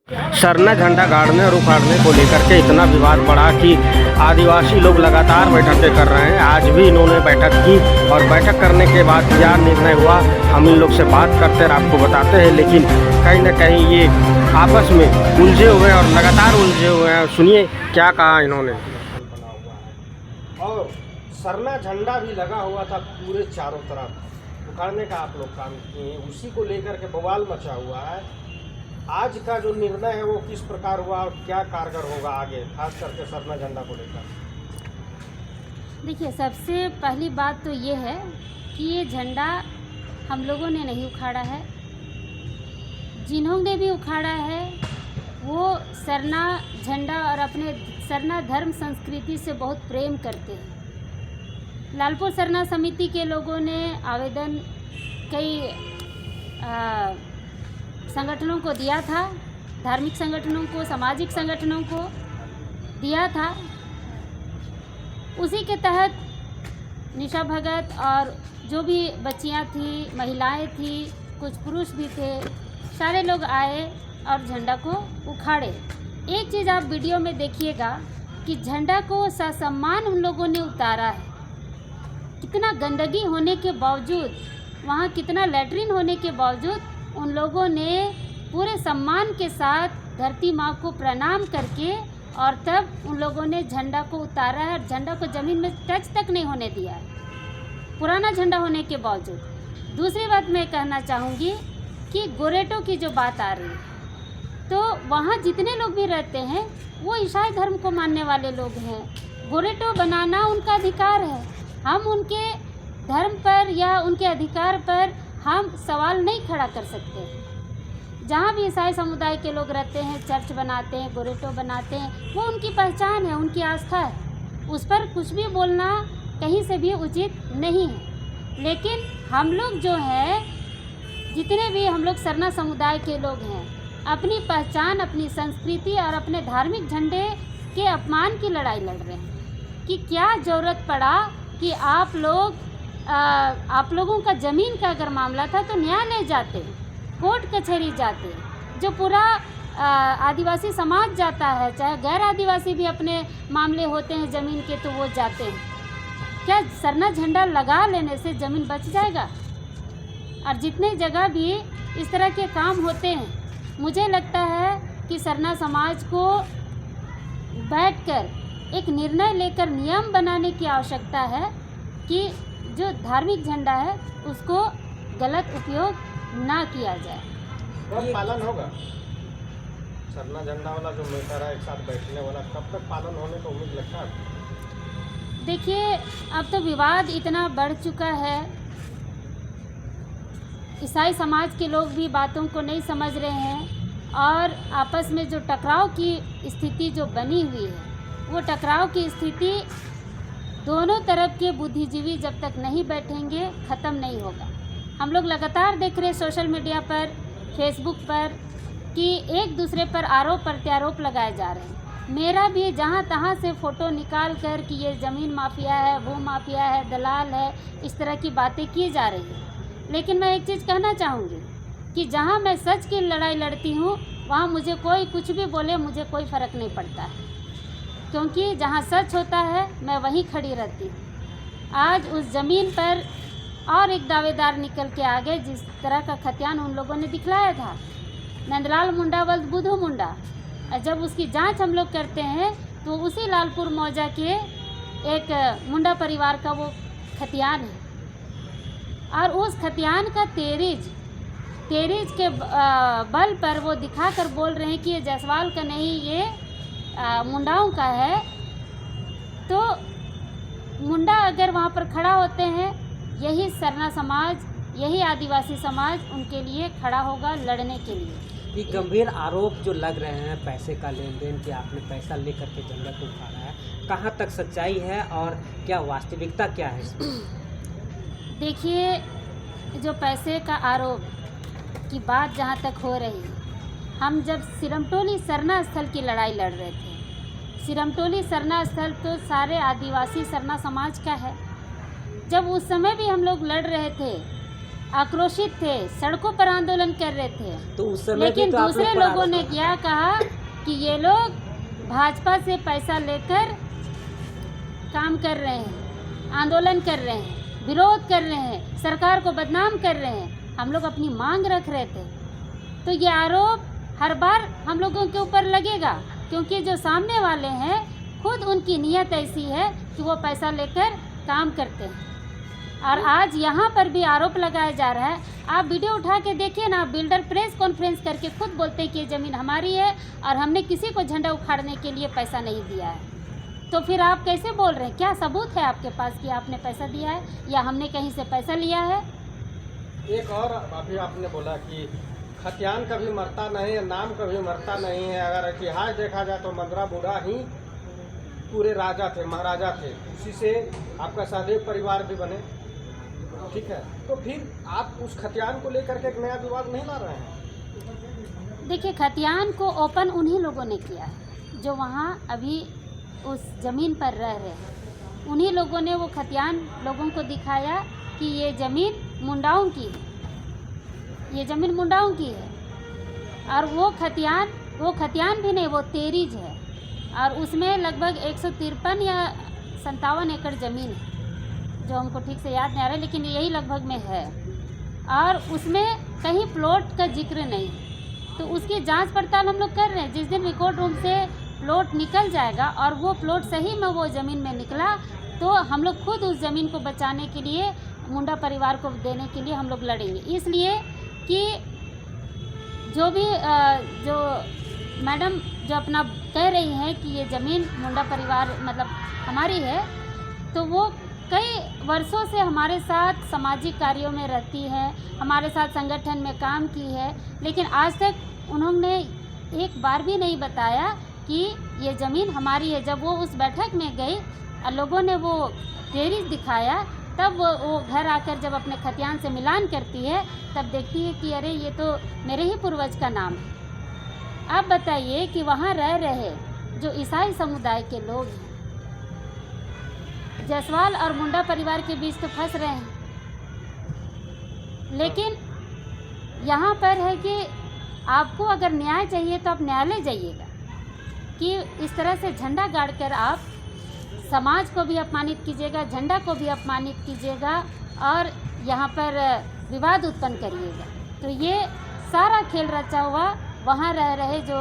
सरना झंडा गाड़ने और उखाड़ने को लेकर के इतना विवाद बढ़ा कि आदिवासी लोग लगातार बैठकें कर रहे हैं। आज भी इन्होंने बैठक की और बैठक करने के बाद क्या निर्णय हुआ हम इन लोग से बात करते हैं, आपको बताते हैं। लेकिन कहीं ना कहीं ये आपस में उलझे हुए हैं और लगातार उलझे हुए हैं। सुनिए क्या कहा इन्होंने। और सरना झंडा भी लगा हुआ था पूरे चारों तरफ, उखाड़ने का आप लोग काम किए, उसी को लेकर के बवाल मचा हुआ है। आज का जो निर्णय है वो किस प्रकार हुआ और क्या कारगर होगा आगे, खास करके सरना झंडा को लेकर? देखिए, सबसे पहली बात तो ये है कि ये झंडा हम लोगों ने नहीं उखाड़ा है। जिन्होंने भी उखाड़ा है वो सरना झंडा और अपने सरना धर्म संस्कृति से बहुत प्रेम करते हैं। लालपुर सरना समिति के लोगों ने आवेदन कई संगठनों को दिया था, धार्मिक संगठनों को, सामाजिक संगठनों को दिया था। उसी के तहत निशा भगत और जो भी बच्चियां थी, महिलाएं थी, कुछ पुरुष भी थे, सारे लोग आए और झंडा को उखाड़े। एक चीज़ आप वीडियो में देखिएगा कि झंडा को ससम्मान उन लोगों ने उतारा है। कितना गंदगी होने के बावजूद, वहाँ कितना लैट्रिन होने के बावजूद उन लोगों ने पूरे सम्मान के साथ धरती माँ को प्रणाम करके और तब उन लोगों ने झंडा को उतारा है। झंडा को ज़मीन में टच तक नहीं होने दिया है, पुराना झंडा होने के बावजूद। दूसरी बात मैं कहना चाहूँगी कि गोरेटो की जो बात आ रही है, तो वहाँ जितने लोग भी रहते हैं वो ईसाई धर्म को मानने वाले लोग हैं। गोरेटो बनाना उनका अधिकार है। हम उनके धर्म पर या उनके अधिकार पर हम सवाल नहीं खड़ा कर सकते। जहाँ भी ईसाई समुदाय के लोग रहते हैं, चर्च बनाते हैं, गोरेटो बनाते हैं, वो उनकी पहचान है, उनकी आस्था है। उस पर कुछ भी बोलना कहीं से भी उचित नहीं है। लेकिन हम लोग जो है, जितने भी हम लोग सरना समुदाय के लोग हैं, अपनी पहचान, अपनी संस्कृति और अपने धार्मिक झंडे के अपमान की लड़ाई लड़ रहे हैं कि क्या ज़रूरत पड़ा कि आप लोगों का ज़मीन का अगर मामला था तो न्यायालय जाते, कोर्ट कचहरी जाते, जो पूरा आदिवासी समाज जाता है, चाहे गैर आदिवासी भी अपने मामले होते हैं ज़मीन के तो वो जाते हैं। क्या सरना झंडा लगा लेने से ज़मीन बच जाएगा? और जितने जगह भी इस तरह के काम होते हैं, मुझे लगता है कि सरना समाज को बैठकर एक निर्णय लेकर नियम बनाने की आवश्यकता है कि जो धार्मिक झंडा है उसको गलत उपयोग ना किया जाए। कब पालन होगा सरना झंडा वाला जो मैटर है, एक साथ बैठने वाला, कब तक पालन होने को उम्मीद लगता है? देखिए, अब तो विवाद इतना बढ़ चुका है, ईसाई समाज के लोग भी बातों को नहीं समझ रहे हैं और आपस में जो टकराव की स्थिति जो बनी हुई है, वो टकराव की स्थिति दोनों तरफ के बुद्धिजीवी जब तक नहीं बैठेंगे ख़त्म नहीं होगा। हम लोग लगातार देख रहे सोशल मीडिया पर, फेसबुक पर कि एक दूसरे पर आरोप प्रत्यारोप लगाए जा रहे हैं। मेरा भी जहाँ तहाँ से फ़ोटो निकाल कर कि ये ज़मीन माफिया है, भू माफिया है, दलाल है, इस तरह की बातें की जा रही हैं। लेकिन मैं एक चीज़ कहना चाहूँगी कि जहाँ मैं सच की लड़ाई लड़ती हूँ वहाँ मुझे कोई कुछ भी बोले, मुझे कोई फ़र्क नहीं पड़ता है, क्योंकि जहाँ सच होता है मैं वहीं खड़ी रहती हूँ। आज उस ज़मीन पर और एक दावेदार निकल के आ गए, जिस तरह का खतियान उन लोगों ने दिखलाया था, नंदलाल मुंडा वल्द बुधू मुंडा। और जब उसकी जांच हम लोग करते हैं तो उसी लालपुर मौजा के एक मुंडा परिवार का वो खतियान है। और उस खतियान का तेरीज के बल पर वो दिखा कर बोल रहे हैं कि ये जायसवाल का नहीं, ये मुंडाओं का है। तो मुंडा अगर वहाँ पर खड़ा होते हैं, यही सरना समाज, यही आदिवासी समाज उनके लिए खड़ा होगा लड़ने के लिए। ये गंभीर आरोप जो लग रहे हैं पैसे का लेन देन, कि आपने पैसा लेकर के झंडा को उखाड़ा है, कहाँ तक सच्चाई है और क्या वास्तविकता क्या है इसमें? देखिए, जो पैसे का आरोप की बात जहाँ तक हो रही है, हम जब सिरमटोली सरना स्थल की लड़ाई लड़ रहे थे, सिरमटोली सरना स्थल तो सारे आदिवासी सरना समाज का है। जब उस समय भी हम लोग लड़ रहे थे आक्रोशित थे, सड़कों पर आंदोलन कर रहे थे। तो उस समय लेकिन भी तो आप दूसरे लोग पर लोगों ने आरोप क्या कहा कि ये लोग भाजपा से पैसा लेकर काम कर रहे हैं, आंदोलन कर रहे हैं, विरोध कर रहे हैं, सरकार को बदनाम कर रहे हैं। हम लोग अपनी मांग रख रहे थे। तो ये आरोप हर बार हम लोगों के ऊपर लगेगा, क्योंकि जो सामने वाले हैं खुद उनकी नीयत ऐसी है कि वो पैसा लेकर काम करते हैं। और आज यहाँ पर भी आरोप लगाया जा रहा है। आप वीडियो उठा के देखिए ना, बिल्डर प्रेस कॉन्फ्रेंस करके खुद बोलते हैं कि ये ज़मीन हमारी है और हमने किसी को झंडा उखाड़ने के लिए पैसा नहीं दिया है। तो फिर आप कैसे बोल रहे हैं? क्या सबूत है आपके पास कि आपने पैसा दिया है या हमने कहीं से पैसा लिया है? एक और अभी आपने बोला कि खतियान कभी मरता नहीं है, नाम कभी मरता नहीं है। अगर इतिहास देखा जाए तो मंदरा बूढ़ा ही पूरे राजा थे, महाराजा थे, उसी से आपका सहदेव परिवार भी बने, ठीक है। तो फिर आप उस खतियान को लेकर के एक नया विवाद नहीं ला रहे हैं? देखिए, खतियान को ओपन उन्हीं लोगों ने किया है जो वहाँ अभी उस ज़मीन पर रह रहे हैं। उन्हीं लोगों ने वो खतियान लोगों को दिखाया कि ये ज़मीन मुंडाओं की है, ये ज़मीन मुंडाओं की है। और वो खतियान भी नहीं, वो तेरीज है और उसमें लगभग 153 या 57 एकड़ ज़मीन है, जो हमको ठीक से याद नहीं आ रहा है, लेकिन यही लगभग में है। और उसमें कहीं प्लॉट का जिक्र नहीं। तो उसकी जांच पड़ताल हम लोग कर रहे हैं। जिस दिन रिकॉर्ड रूम से प्लॉट निकल जाएगा और वो प्लॉट सही में वो ज़मीन में निकला, तो हम लोग खुद उस ज़मीन को बचाने के लिए, मुंडा परिवार को देने के लिए हम लोग लड़ेंगे। इसलिए कि जो भी जो मैडम जो अपना कह रही हैं कि ये ज़मीन मुंडा परिवार मतलब हमारी है, तो वो कई वर्षों से हमारे साथ सामाजिक कार्यों में रहती है, हमारे साथ संगठन में काम की है, लेकिन आज तक उन्होंने एक बार भी नहीं बताया कि ये ज़मीन हमारी है। जब वो उस बैठक में गई और लोगों ने वो टेरिस दिखाया, तब वो घर आकर जब अपने खतियान से मिलान करती है, तब देखती है कि अरे ये तो मेरे ही पूर्वज का नाम है। आप बताइए कि वहाँ रह रहे जो ईसाई समुदाय के लोग हैं, जायसवाल और मुंडा परिवार के बीच तो फंस रहे हैं। लेकिन यहाँ पर है कि आपको अगर न्याय चाहिए तो आप न्यायालय जाइएगा, कि इस तरह से झंडा गाड़कर आप समाज को भी अपमानित कीजिएगा, झंडा को भी अपमानित कीजिएगा और यहाँ पर विवाद उत्पन्न करिएगा। तो ये सारा खेल रचा हुआ वहाँ रह रहे जो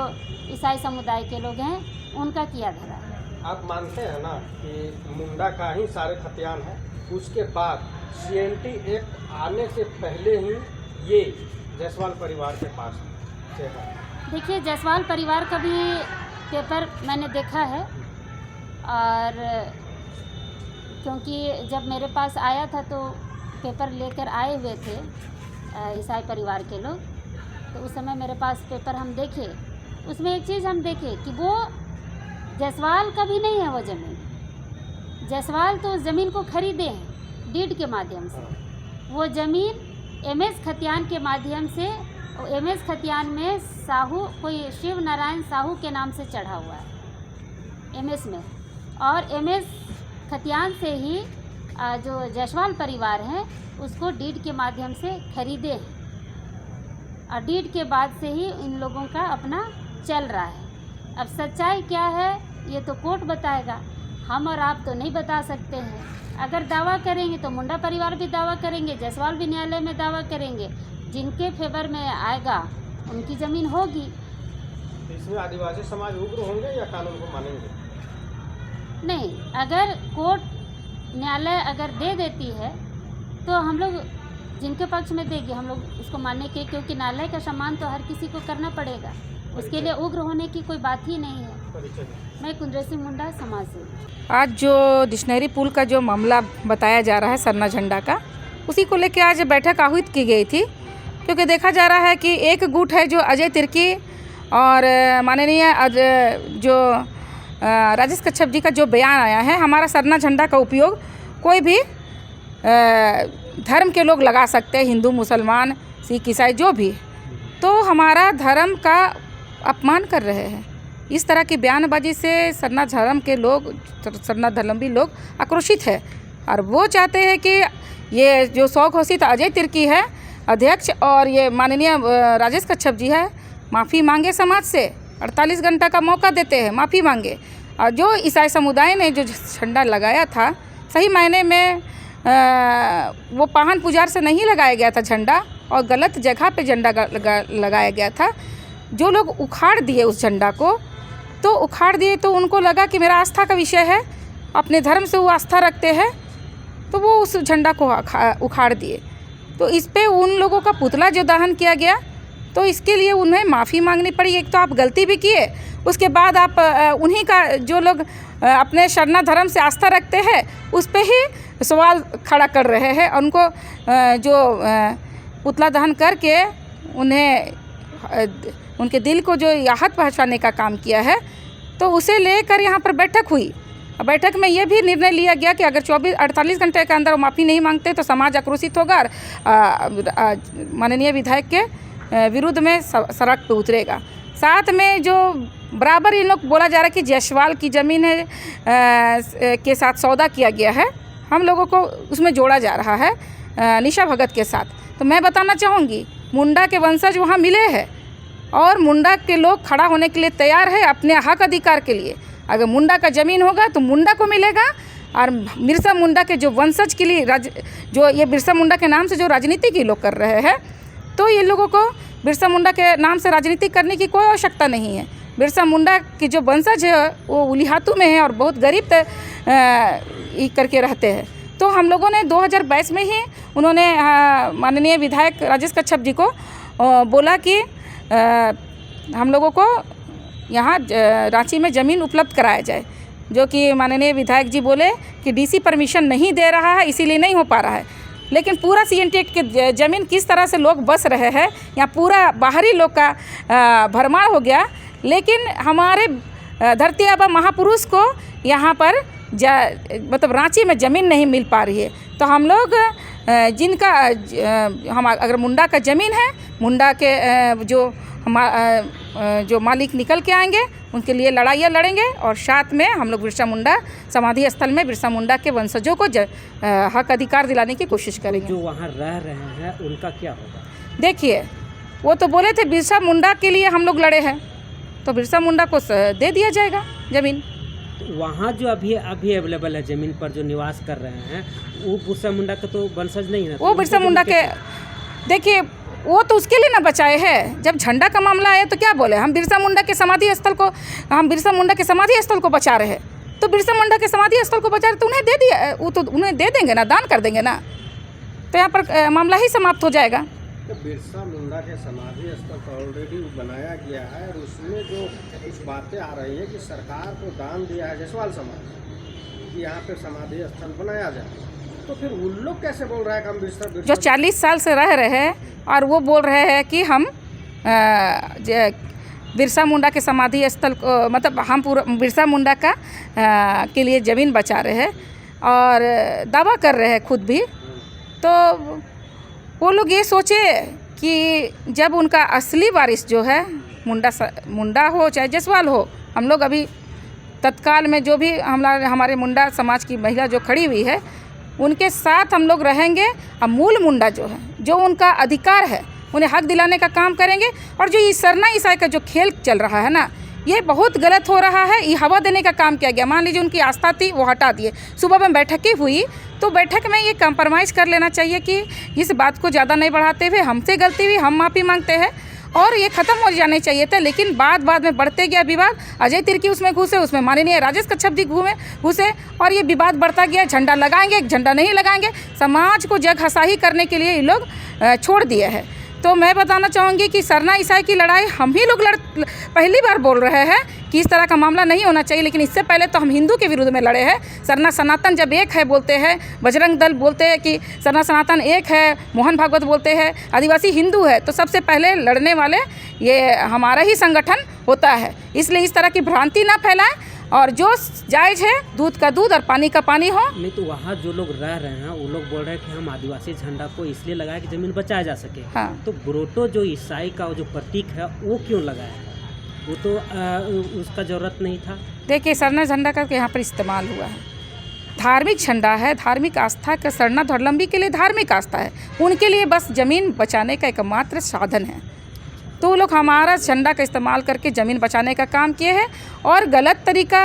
ईसाई समुदाय के लोग हैं उनका किया धरा है। आप मानते हैं ना कि मुंडा का ही सारे खतियान है, उसके बाद CNT एक्ट आने से पहले ही ये जायसवाल परिवार के पास से है? देखिए, जायसवाल परिवार का भी पेपर मैंने देखा है, और क्योंकि जब मेरे पास आया था तो पेपर लेकर आए हुए थे ईसाई परिवार के लोग, तो उस समय मेरे पास पेपर हम देखे। उसमें एक चीज़ हम देखे कि वो जायसवाल का भी नहीं है वो ज़मीन। जायसवाल तो उस ज़मीन को खरीदे हैं डीड के माध्यम से। वो ज़मीन MS खतियान के माध्यम से, MS खतियान में साहू, कोई शिव नारायण साहू के नाम से चढ़ा हुआ है MS में, और MS खतियान से ही जो जायसवाल परिवार है उसको डीड के माध्यम से खरीदे हैं, और डीड के बाद से ही इन लोगों का अपना चल रहा है। अब सच्चाई क्या है ये तो कोर्ट बताएगा, हम और आप तो नहीं बता सकते हैं। अगर दावा करेंगे तो मुंडा परिवार भी दावा करेंगे, जायसवाल भी न्यायालय में दावा करेंगे, जिनके फेवर में आएगा उनकी ज़मीन होगी। इसमें आदिवासी समाज उग्र होंगे या कानून को मानेंगे? नहीं, अगर कोर्ट न्यायालय अगर दे देती है तो हम लोग जिनके पक्ष में देगी हम लोग उसको मानने के, क्योंकि न्यायालय का सम्मान तो हर किसी को करना पड़ेगा, उसके लिए उग्र होने की कोई बात ही नहीं है। मैं कुंद्रा सिंह मुंडा, समाज से। आज जो डिक्शनरी पुल का जो मामला बताया जा रहा है सरना झंडा का, उसी को लेकर आज बैठक आहूत की गई थी, क्योंकि देखा जा रहा है कि एक गुट है जो अजय तिर्की और माननीय जो राजेश कच्छप जी का जो बयान आया है, हमारा सरना झंडा का उपयोग कोई भी धर्म के लोग लगा सकते हैं, हिंदू मुसलमान सिख ईसाई जो भी, तो हमारा धर्म का अपमान कर रहे हैं। इस तरह की बयानबाजी से सरना धर्म के लोग, सरना धर्मावलंबी लोग आक्रोशित है, और वो चाहते हैं कि ये जो 100 घोषित अजय तिर्की है अध्यक्ष और ये माननीय राजेश कच्छप जी है, माफ़ी मांगे समाज से, 48 घंटा का मौका देते हैं, माफ़ी मांगे। और जो ईसाई समुदाय ने जो झंडा लगाया था, सही मायने में वो पाहन पुजार से नहीं लगाया गया था झंडा, और गलत जगह पे झंडा लगाया गया था। जो लोग उखाड़ दिए उस झंडा को, तो उखाड़ दिए तो उनको लगा कि मेरा आस्था का विषय है, अपने धर्म से वो आस्था रखते हैं, तो वो उस झंडा को उखाड़ दिए। तो इस पे उन लोगों का पुतला जो दहन किया गया, तो इसके लिए उन्हें माफ़ी मांगनी पड़ी। एक तो आप गलती भी किए, उसके बाद आप उन्हीं का जो लोग अपने शरणा धर्म से आस्था रखते हैं उस पे ही सवाल खड़ा कर रहे हैं। उनको जो पुतला दहन करके उन्हें उनके दिल को जो राहत पहुंचाने का काम किया है, तो उसे लेकर यहाँ पर बैठक हुई। बैठक में ये भी निर्णय लिया गया कि अगर 48 घंटे के अंदर माफ़ी नहीं मांगते तो समाज आक्रोशित होगा और माननीय विधायक के विरुद्ध में सड़क पे उतरेगा। साथ में जो बराबर इन लोग बोला जा रहा है कि जायसवाल की ज़मीन है के साथ सौदा किया गया है, हम लोगों को उसमें जोड़ा जा रहा है निशा भगत के साथ। तो मैं बताना चाहूँगी, मुंडा के वंशज वहाँ मिले हैं और मुंडा के लोग खड़ा होने के लिए तैयार है अपने हक अधिकार के लिए। अगर मुंडा का ज़मीन होगा तो मुंडा को मिलेगा, और बिरसा मुंडा के जो वंशज के लिए जो ये बिरसा मुंडा के नाम से जो राजनीति के लोग कर रहे हैं, तो ये लोगों को बिरसा मुंडा के नाम से राजनीति करने की कोई आवश्यकता नहीं है। बिरसा मुंडा की जो वंशज है वो उलिहातू में है और बहुत गरीब करके रहते हैं। तो हम लोगों ने 2022 में ही उन्होंने माननीय विधायक राजेश कच्छप जी को बोला कि हम लोगों को यहाँ रांची में ज़मीन उपलब्ध कराया जाए, जो कि माननीय विधायक जी बोले कि डीसी परमिशन नहीं दे रहा है, इसीलिए नहीं हो पा रहा है। लेकिन पूरा सीएनटेट के ज़मीन किस तरह से लोग बस रहे हैं, यहाँ पूरा बाहरी लोग का भरमार हो गया। लेकिन हमारे धरती आबा महापुरुष को यहाँ पर मतलब रांची में ज़मीन नहीं मिल पा रही है। तो हम लोग जिनका हम अगर मुंडा का ज़मीन है, मुंडा के जो मालिक निकल के आएंगे उनके लिए लड़ाइयाँ लड़ेंगे, और साथ में हम लोग बिरसा मुंडा समाधि स्थल में बिरसा मुंडा के वंशजों को हक अधिकार दिलाने की कोशिश करेंगे। जो वहाँ रह रहे हैं उनका क्या होगा? देखिए, वो तो बोले थे बिरसा मुंडा के लिए हम लोग लड़े हैं, तो बिरसा मुंडा को दे दिया जाएगा ज़मीन। वहाँ जो अभी अवेलेबल है ज़मीन पर जो निवास कर रहे हैं, वो बिरसा मुंडा का तो वंशज नहीं है। वो बिरसा मुंडा के, देखिए वो तो उसके लिए ना बचाए हैं। जब झंडा का मामला आया तो क्या बोले, हम बिरसा मुंडा के समाधि स्थल को बचा रहे हैं। तो बिरसा मुंडा के समाधि स्थल को बचा रहे तो उन्हें दे दिया, वो तो उन्हें दे देंगे ना, दान कर देंगे ना, तो यहाँ पर मामला ही समाप्त हो जाएगा। तो बिरसा मुंडा के समाधि स्थल तो ऑलरेडी बनाया गया है, और उसमें जो कुछ बातें आ रही है कि सरकार को दान दिया है जायसवाल समाज कि यहाँ पे समाधि स्थल बनाया जाए, तो फिर उन लोग कैसे बोल रहे हैं कि हम बिरसा जो 40 साल से रह रहे हैं और वो बोल रहे हैं कि हम बिरसा मुंडा के समाधि स्थल को, मतलब हम पूरा बिरसा मुंडा का के लिए ज़मीन बचा रहे हैं और दावा कर रहे हैं खुद भी। तो वो लोग ये सोचे कि जब उनका असली वारिस जो है मुंडा हो चाहे जायसवाल हो, हम लोग अभी तत्काल में जो भी हमारे मुंडा समाज की महिला जो खड़ी हुई है उनके साथ हम लोग रहेंगे। अब मूल मुंडा जो है, जो उनका अधिकार है, उन्हें हक दिलाने का काम करेंगे। और जो ये सरना ईसाई का जो खेल चल रहा है ना, ये बहुत गलत हो रहा है। ये हवा देने का काम किया गया। मान लीजिए उनकी आस्था थी, वो हटा दिए। सुबह में बैठकें हुई तो बैठक में ये कंप्रोमाइज़ कर लेना चाहिए कि इस बात को ज़्यादा नहीं बढ़ाते हुए, हमसे गलती हुई, हम माफ़ी मांगते हैं और ये ख़त्म हो जाने चाहिए था। लेकिन बाद में बढ़ते गया विवाद। अजय तिर्की उसमें घुसे, उसमें माननीय राजेश कच्छप जी घुसे और ये विवाद बढ़ता गया। झंडा लगाएंगे, झंडा नहीं लगाएंगे, समाज को जगहसाही करने के लिए ये लोग छोड़ दिए हैं। तो मैं बताना चाहूँगी कि सरना ईसाई की लड़ाई हम ही लोग पहली बार बोल रहे हैं कि इस तरह का मामला नहीं होना चाहिए। लेकिन इससे पहले तो हम हिंदू के विरुद्ध में लड़े हैं। सरना सनातन जब एक है बोलते हैं, बजरंग दल बोलते हैं कि सरना सनातन एक है, मोहन भागवत बोलते हैं आदिवासी हिंदू है, तो सबसे पहले लड़ने वाले ये हमारा ही संगठन होता है। इसलिए इस तरह की भ्रांति ना फैलाएं और जो जायज़ है दूध का दूध और पानी का पानी हो। नहीं तो वहाँ जो लोग रह रहे हैं वो लोग बोल रहे हैं कि हम आदिवासी झंडा को इसलिए लगाए कि ज़मीन बचाया जा सके। हाँ। तो ग्रोटो जो ईसाई का जो प्रतीक है वो क्यों लगाया है? वो तो उसका ज़रूरत नहीं था। देखिए, सरना झंडा का यहाँ पर इस्तेमाल हुआ है धार्मिक झंडा है, धार्मिक आस्था का सरना धर्मावलंबी के लिए धार्मिक आस्था है, उनके लिए बस ज़मीन बचाने का एकमात्र साधन है। तो वो लोग हमारा झंडा का इस्तेमाल करके ज़मीन बचाने का काम किए हैं और गलत तरीका,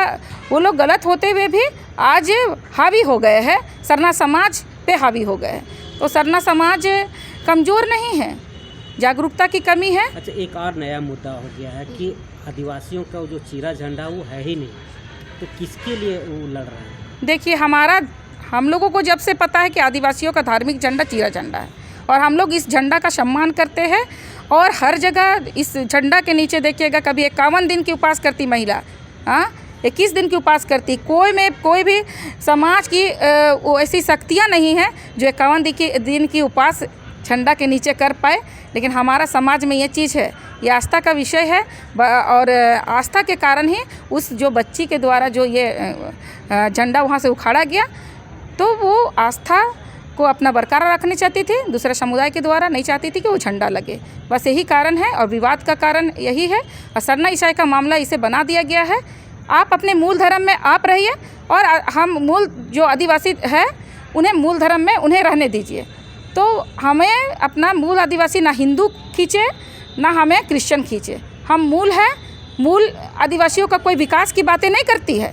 वो लोग गलत होते हुए भी आज हावी हो गए हैं, सरना समाज पे हावी हो गए हैं। तो सरना समाज कमज़ोर नहीं है, जागरूकता की कमी है। अच्छा, एक और नया मुद्दा हो गया है कि आदिवासियों का जो चीरा झंडा वो है ही नहीं, तो किसके लिए वो लड़ रहे हैं? देखिए, हम लोगों को जब से पता है कि आदिवासियों का धार्मिक झंडा चीरा झंडा है और हम लोग इस झंडा का सम्मान करते हैं और हर जगह इस झंडा के नीचे देखिएगा, कभी 51 दिन की उपवास करती महिला, 21 दिन की उपवास करती, कोई भी समाज की वो ऐसी शक्तियाँ नहीं हैं जो 51 दिन की उपवास झंडा के नीचे कर पाए। लेकिन हमारा समाज में ये चीज़ है, ये आस्था का विषय है और आस्था के कारण ही उस जो बच्ची के द्वारा जो ये झंडा वहाँ से उखाड़ा गया, तो वो आस्था को अपना बरकरार रखनी चाहती थी, दूसरे समुदाय के द्वारा नहीं चाहती थी कि वो झंडा लगे। बस यही कारण है और विवाद का कारण यही है और सरना ईसाई का मामला इसे बना दिया गया है। आप अपने मूल धर्म में आप रहिए और हम मूल जो आदिवासी है उन्हें मूल धर्म में उन्हें रहने दीजिए। तो हमें अपना मूल आदिवासी ना हिंदू खींचे ना हमें क्रिश्चियन खींचे, हम मूल हैं। मूल आदिवासियों का कोई विकास की बातें नहीं करती है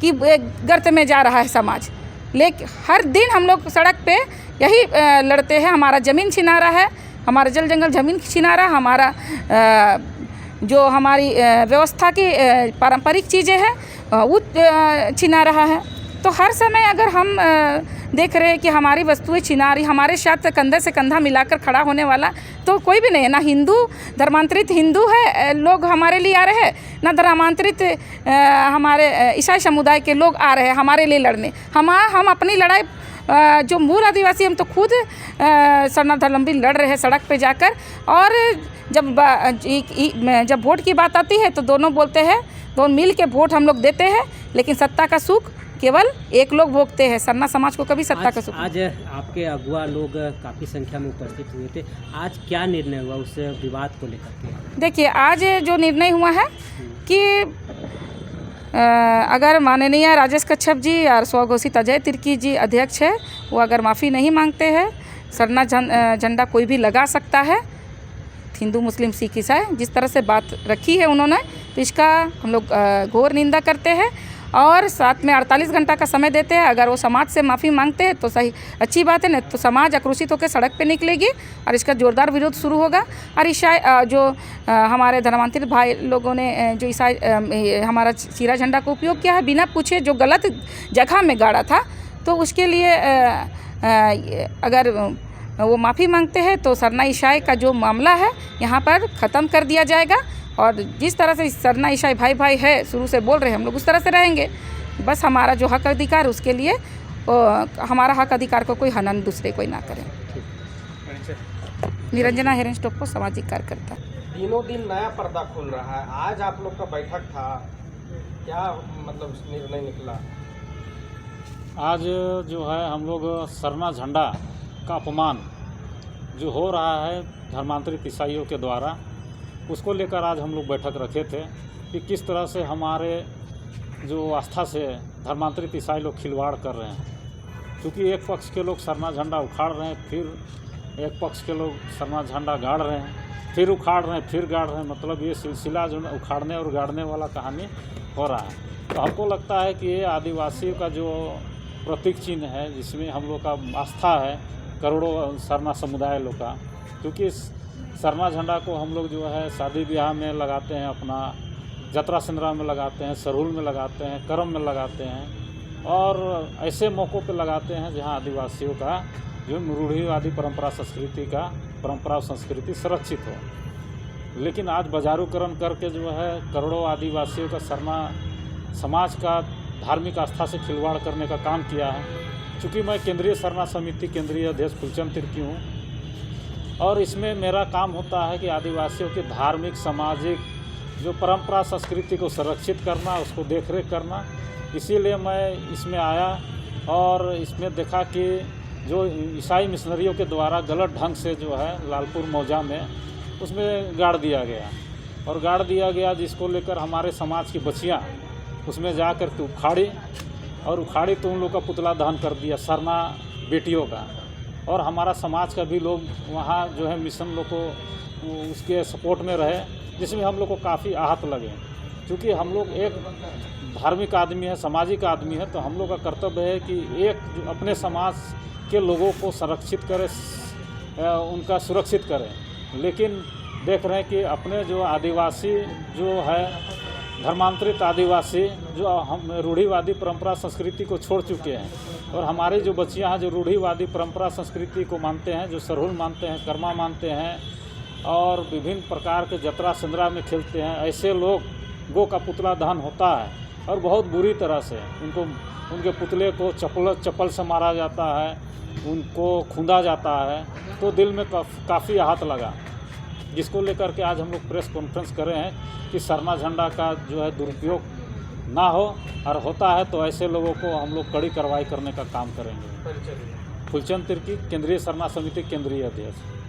कि गर्त में जा रहा है समाज, लेकिन हर दिन हम लोग सड़क पे यही लड़ते हैं। हमारा ज़मीन छिना रहा है, हमारा जल जंगल ज़मीन छिना रहा, हमारा जो हमारी व्यवस्था की पारंपरिक चीज़ें हैं वो छिना रहा है। तो हर समय अगर हम देख रहे हैं कि हमारी वस्तुएं छिना रही, हमारे साथ कंधे से कंधा मिलाकर खड़ा होने वाला तो कोई भी नहीं है। ना हिंदू धर्मांतरित हिंदू है लोग हमारे लिए आ रहे हैं, ना धर्मांतरित हमारे ईसाई समुदाय के लोग आ रहे हैं हमारे लिए लड़ने। हम अपनी लड़ाई जो मूल आदिवासी, हम तो खुद सरना धर्मावलंबी लड़ रहे हैं सड़क पे जाकर। और जब वोट की बात आती है तो दोनों बोलते हैं, दोनों मिल के वोट हम लोग देते हैं, लेकिन सत्ता का सुख केवल एक लोग भोगते हैं। सरना समाज को कभी सत्ता का सुख। आज आपके अगुआ लोग काफ़ी संख्या में उपस्थित हुए थे, आज क्या निर्णय हुआ उस विवाद को लेकर के? देखिए, आज जो निर्णय हुआ है कि अगर माननीय राजेश कच्छप जी और स्वघोषित अजय तिर्की जी अध्यक्ष है, वो अगर माफ़ी नहीं मांगते हैं, सरना झंडा कोई भी लगा सकता है, हिंदू मुस्लिम सिख ईसाई जिस तरह से बात रखी है उन्होंने, तो इसका हम लोग घोर निंदा करते हैं और साथ में 48 घंटा का समय देते हैं। अगर वो समाज से माफ़ी मांगते हैं तो सही, अच्छी बात है, नहीं तो समाज आक्रोशित होकर सड़क पे निकलेगी और इसका जोरदार विरोध शुरू होगा। और ईसाई जो हमारे धर्मांतरित भाई लोगों ने जो ईसाई हमारा चीरा झंडा का उपयोग किया है बिना पूछे, जो गलत जगह में गाड़ा था, तो उसके लिए अगर वो माफ़ी मांगते हैं तो सरना ईसाई का जो मामला है यहाँ पर ख़त्म कर दिया जाएगा। और जिस तरह से सरना ईसाई भाई भाई है शुरू से बोल रहे हैं, हम लोग उस तरह से रहेंगे। बस हमारा जो हक अधिकार उसके लिए हमारा हक अधिकार को कोई हनन दूसरे कोई ना करें। निरंजना हेरेंस टोप्पो, सामाजिक कार्यकर्ता। दिनों दिन नया पर्दा खुल रहा है, आज आप लोग का बैठक था, क्या मतलब निर्णय निकला? आज जो है हम लोग सरना झंडा का अपमान जो हो रहा है धर्मांतरित ईसाइयों के द्वारा, उसको लेकर आज हम लोग बैठक रखे थे कि किस तरह से हमारे जो आस्था से धर्मांतरित ईसाई लोग खिलवाड़ कर रहे हैं। क्योंकि एक पक्ष के लोग सरना झंडा उखाड़ रहे हैं, फिर एक पक्ष के लोग सरना झंडा गाड़ रहे हैं, फिर उखाड़ रहे हैं, फिर गाड़ रहे हैं। मतलब ये सिलसिला जो उखाड़ने और गाड़ने वाला कहानी हो रहा है। तो हमको लगता है कि ये आदिवासियों का जो प्रतीक चिन्ह है, जिसमें हम लोग का आस्था है करोड़ों सरना समुदाय लोग का, क्योंकि सरना झंडा को हम लोग जो है शादी ब्याह में लगाते हैं, अपना जतरा सिंदरा में लगाते हैं, सरहुल में लगाते हैं, करम में लगाते हैं और ऐसे मौक़ों पे लगाते हैं जहां आदिवासियों का जो रूढ़िवादी परंपरा और संस्कृति संरक्षित हो। लेकिन आज बाजारूकरण करके जो है करोड़ों आदिवासियों का सरना समाज का धार्मिक आस्था से खिलवाड़ करने का काम किया है। चूँकि मैं केंद्रीय सरना समिति केंद्रीय अध्यक्ष फूलचंद तिर्की हूँ और इसमें मेरा काम होता है कि आदिवासियों के धार्मिक सामाजिक जो परंपरा संस्कृति को संरक्षित करना, उसको देखरेख करना। इसीलिए मैं इसमें आया और इसमें देखा कि जो ईसाई मिशनरियों के द्वारा गलत ढंग से जो है लालपुर मौजा में उसमें गाड़ दिया गया, जिसको लेकर हमारे समाज की बच्चियाँ उसमें जा कर के उखाड़ी और उखाड़ी तो उन लोग का पुतला दहन कर दिया सरना बेटियों का। और हमारा समाज का भी लोग वहाँ जो है मिशन लोग को उसके सपोर्ट में रहे, जिसमें हम लोग को काफ़ी आहत लगे। क्योंकि हम लोग एक धार्मिक आदमी है, सामाजिक आदमी है, तो हम लोग का कर्तव्य है कि एक जो अपने समाज के लोगों को संरक्षित करें, उनका सुरक्षित करें। लेकिन देख रहे हैं कि अपने जो आदिवासी जो है धर्मांतरित आदिवासी जो हम रूढ़िवादी परंपरा संस्कृति को छोड़ चुके हैं, और हमारी जो बच्चियां हैं जो रूढ़िवादी परंपरा संस्कृति को मानते हैं, जो सरहुल मानते हैं, कर्मा मानते हैं और विभिन्न प्रकार के जतरा सिंदरा में खेलते हैं, ऐसे लोगों का पुतला दहन होता है और बहुत बुरी तरह से उनके पुतले को चप्पल से मारा जाता है, उनको खूंदा जाता है। तो दिल में काफ़ी आहत लगा, जिसको लेकर के आज हम लोग प्रेस कॉन्फ्रेंस कर रहे हैं कि सरना झंडा का जो है दुरुपयोग ना हो, और होता है तो ऐसे लोगों को हम लोग कड़ी कार्रवाई करने का काम करेंगे। फुलचंद तिर्की, केंद्रीय सरना समिति केंद्रीय अध्यक्ष।